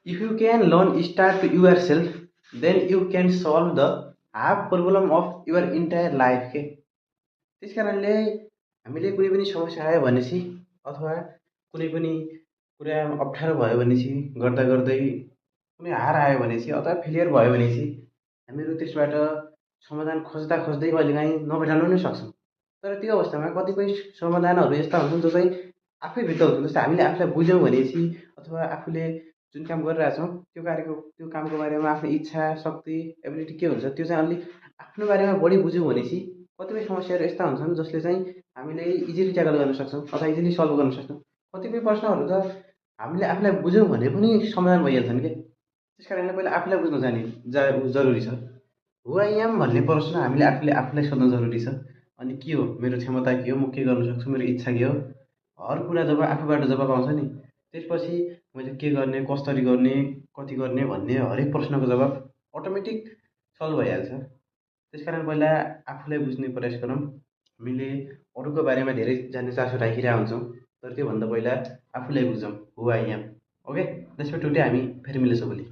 If you can learn start to yourself, then you can solve the half problem of your entire life के त्यस कारणले हामीले कुनै पनि समस्या आयो भनेपछि अथवा कुनै पनि कुरा अप्ठ्यारो भयो भनेपछि गर्दा गर्दै कुनै हार आयो भनेपछि अथवा फेलियर भयो भनेपछि हामीहरू त्यसबाट समाधान खोज्दा खोज्दै कहिलेकाहीँ नभेटाउन पनि सक्छौँ। तर त्यो अवस्थामा कतिपय समाधानहरू यस्ता हुन्छन् जो चाहिँ आफैभित्र हुन्छन्। जस्तै हामीले आफूलाई बुझ्यौँ भनेपछि अथवा आफूले जुन काम गरिरहेछौँ त्यो कामको बारेमा आफ्नो इच्छा, शक्ति, एबिलिटी के हुन्छ त्यो चाहिँ अलि आफ्नो बारेमा बढी बुझ्यौँ भनेपछि कतिपय समस्याहरू यस्ता हुन्छन् जसले चाहिँ हामीले इजिली ट्याकल गर्न सक्छौँ अथवा इजिली सल्भ गर्न सक्छौँ। कतिपय प्रश्नहरू त हामीले आफूलाई बुझ्यौँ भने पनि समाधान भइहाल्छन् के। त्यस कारणले पहिला आफूलाई बुझ्न जरुरी छ। हु आई एम भन्ने प्रश्न हामीले आफूले आफूलाई सोध्न जरुरी छ। अनि के हो मेरो क्षमता, के हो म के गर्न सक्छु, मेरो इच्छा के हो, हर कुरा जब आफूबाट जवाब आउँछ नि त्यसपछि मैले के गर्ने, कसरी गर्ने, कति गर्ने भन्ने हरेक प्रश्नको जवाब अटोमेटिक सल्भ भइहाल्छ। त्यसकारण पहिला आफूलाई बुझ्ने प्रयास गरौँ। हामीले अरूको बारेमा धेरै जान्ने चासो राखिरहेका हुन्छौँ, तर त्योभन्दा पहिला आफूलाई बुझौँ हु आई एम। ओके, त्यसमा टुडे हामी फेरि मिल्छौँ भोलि।